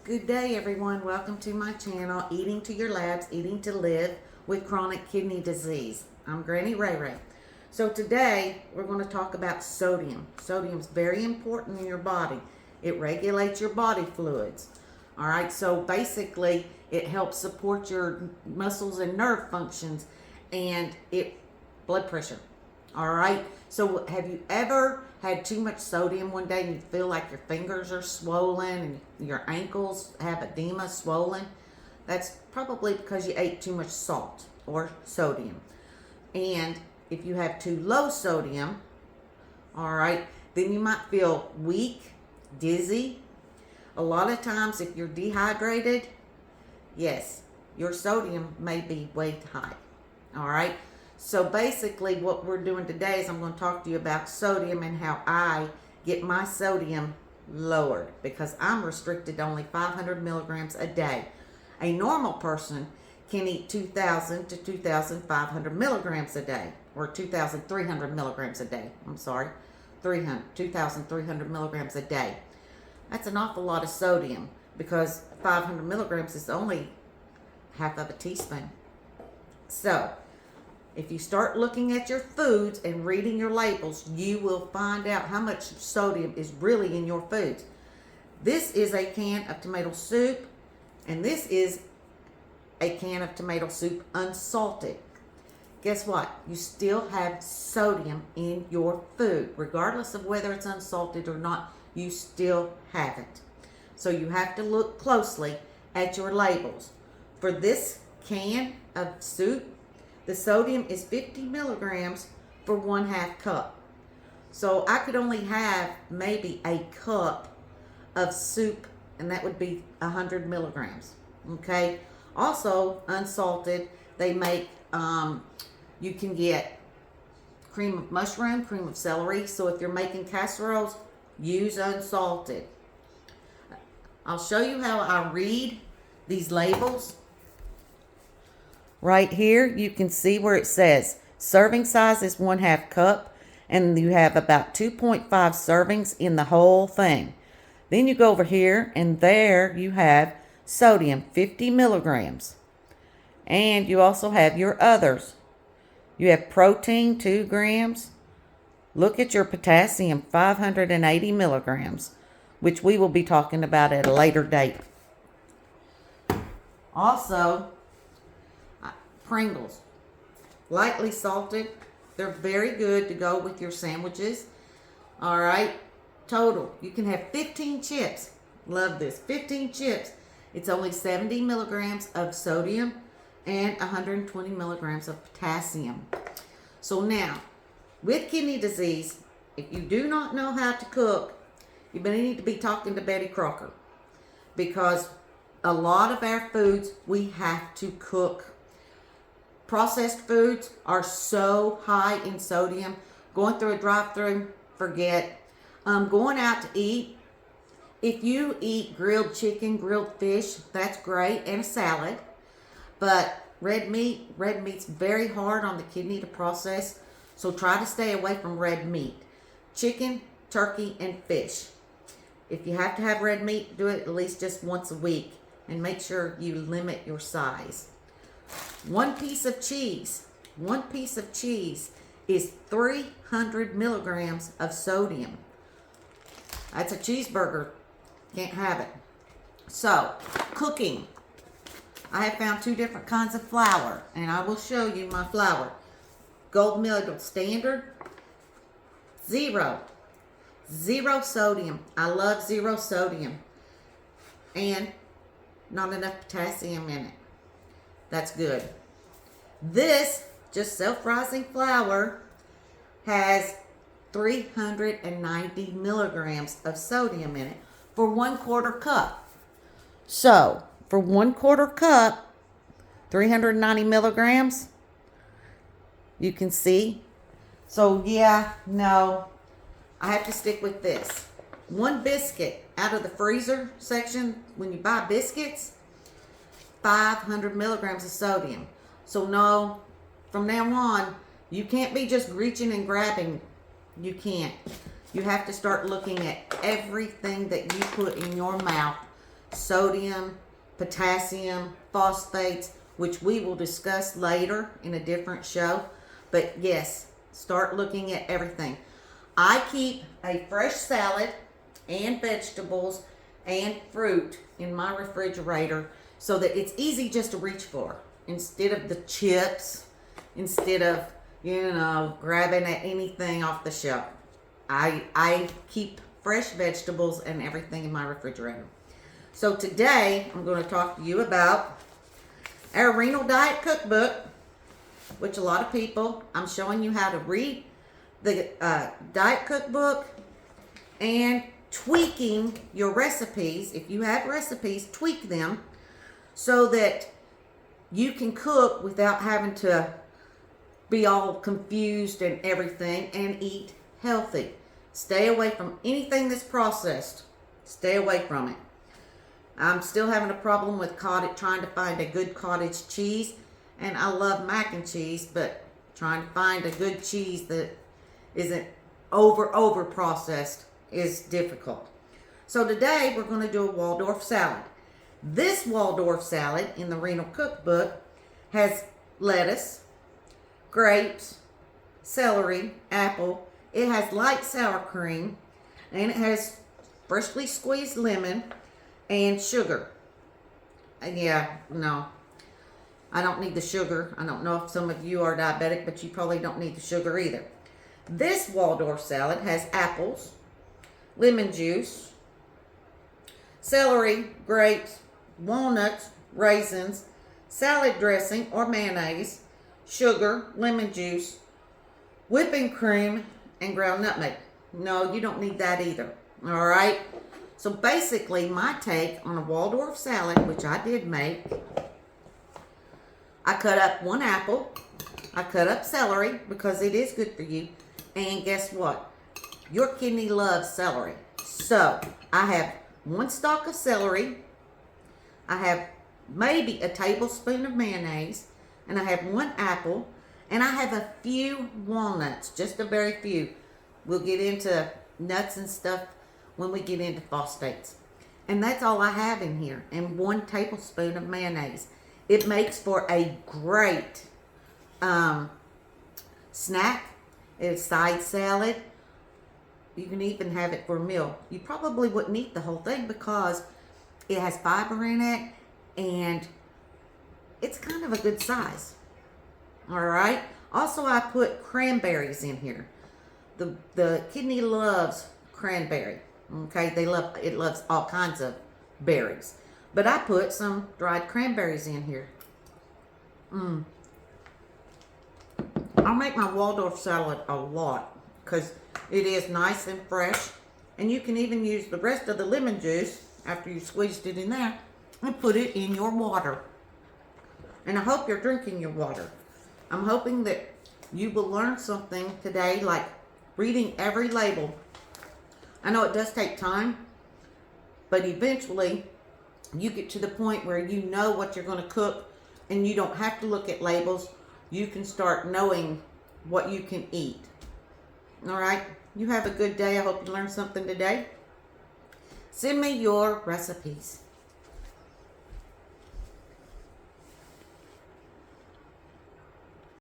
Good day, everyone. Welcome to my channel, Eating to Your Labs, Eating to Live with Chronic Kidney Disease. I'm Granny Ray Ray. So today, we're going to talk about sodium. Sodium is very important in your body. It regulates your body fluids. All right, so basically, it helps support your muscles and nerve functions and blood pressure. All right, so have you ever had too much sodium one day and you feel like your fingers are swollen and your ankles have edema, swollen? That's probably because you ate too much salt or sodium. And if you have too low sodium, all right, then you might feel weak, dizzy. A lot of times if you're dehydrated, yes, your sodium may be way high. All right. So basically what we're doing today is I'm going to talk to you about sodium and how I get my sodium lowered, because I'm restricted to only 500 milligrams a day. A normal person can eat 2,000 to 2,500 milligrams a day, or 2,300 milligrams a day. I'm sorry, 2,300 milligrams a day. That's an awful lot of sodium, because 500 milligrams is only half of a teaspoon. So if you start looking at your foods and reading your labels, you will find out how much sodium is really in your foods. This is a can of tomato soup, and this is a can of tomato soup unsalted. Guess what? You still have sodium in your food. Regardless of whether it's unsalted or not, you still have it. So you have to look closely at your labels. For this can of soup, the sodium is 50 milligrams for 1/2 cup. So I could only have maybe a cup of soup, and that would be 100 milligrams. Okay. Also, unsalted, they make, you can get cream of mushroom, cream of celery. So if you're making casseroles, use unsalted. I'll show you how I read these labels. Right here, you can see where it says serving size is 1/2 cup, and you have about 2.5 servings in the whole thing. Then you go over here, and there you have sodium, 50 milligrams. And you also have your others. You have protein, 2 grams. Look at your potassium, 580 milligrams, which we will be talking about at a later date. Also, Pringles, lightly salted. They're very good to go with your sandwiches. All right, total, you can have 15 chips. Love this, 15 chips. It's only 70 milligrams of sodium and 120 milligrams of potassium. So now, with kidney disease, if you do not know how to cook, you need to be talking to Betty Crocker, because a lot of our foods we have to cook. Processed foods are so high in sodium. Going through a drive-through, forget. Going out to eat, if you eat grilled chicken, grilled fish, that's great, and a salad. But red meat's very hard on the kidney to process, so try to stay away from red meat. Chicken, turkey, and fish. If you have to have red meat, do it at least just once a week, and make sure you limit your size. One piece of cheese is 300 milligrams of sodium. That's a cheeseburger. Can't have it. So, cooking. I have found 2 different kinds of flour, and I will show you my flour. Gold medal standard, zero sodium. I love 0 sodium, and not enough potassium in it. That's good. This, just self-rising flour, has 390 milligrams of sodium in it for 1/4 cup. So, for 1/4 cup, 390 milligrams, you can see. So, yeah, no, I have to stick with this. 1 biscuit out of the freezer section, when you buy biscuits, 500 milligrams of sodium. So no, from now on, you can't be just reaching and grabbing. You can't. You have to start looking at everything that you put in your mouth sodium, potassium, phosphates, which we will discuss later in a different show. But yes, start looking at everything. I keep a fresh salad and vegetables and fruit in my refrigerator so that it's easy just to reach for. Instead of the chips, instead of, grabbing at anything off the shelf. I keep fresh vegetables and everything in my refrigerator. So today I'm going to talk to you about our Renal Diet Cookbook, which a lot of people, I'm showing you how to read the diet cookbook and tweaking your recipes. If you have recipes, tweak them so that you can cook without having to be all confused and everything, and eat healthy. Stay away from anything that's processed. Stay away from it. I'm still having a problem with trying to find a good cottage cheese, and I love mac and cheese, but trying to find a good cheese that isn't over processed is difficult. So today we're going to do a Waldorf salad. This Waldorf salad in the Renal Cookbook has lettuce, grapes, celery, apple. It has light sour cream, and it has freshly squeezed lemon and sugar. And yeah, no, I don't need the sugar. I don't know if some of you are diabetic, but you probably don't need the sugar either. This Waldorf salad has apples, lemon juice, celery, grapes, walnuts, raisins, salad dressing or mayonnaise, sugar, lemon juice, whipping cream, and ground nutmeg. No, you don't need that either. All right? So basically, my take on a Waldorf salad, which I did make, I cut up one apple, I cut up celery because it is good for you, and guess what? Your kidney loves celery. So I have one stalk of celery, I have maybe a tablespoon of mayonnaise, and I have one apple, and I have a few walnuts, just a very few. We'll get into nuts and stuff when we get into phosphates. And that's all I have in here, and 1 tablespoon of mayonnaise. It makes for a great snack. It's side salad. You can even have it for a meal. You probably wouldn't eat the whole thing because it has fiber in it, and it's kind of a good size. All right. Also, I put cranberries in here. The kidney loves cranberry. Okay, it loves all kinds of berries. But I put some dried cranberries in here. I'll make my Waldorf salad a lot because it is nice and fresh. And you can even use the rest of the lemon juice after you squeezed it in there and put it in your water. And I hope you're drinking your water. I'm hoping that you will learn something today, like reading every label. I know it does take time, but eventually you get to the point where you know what you're going to cook and you don't have to look at labels. You can start knowing what you can eat. All right? You have a good day. I hope you learned something today. Send me your recipes.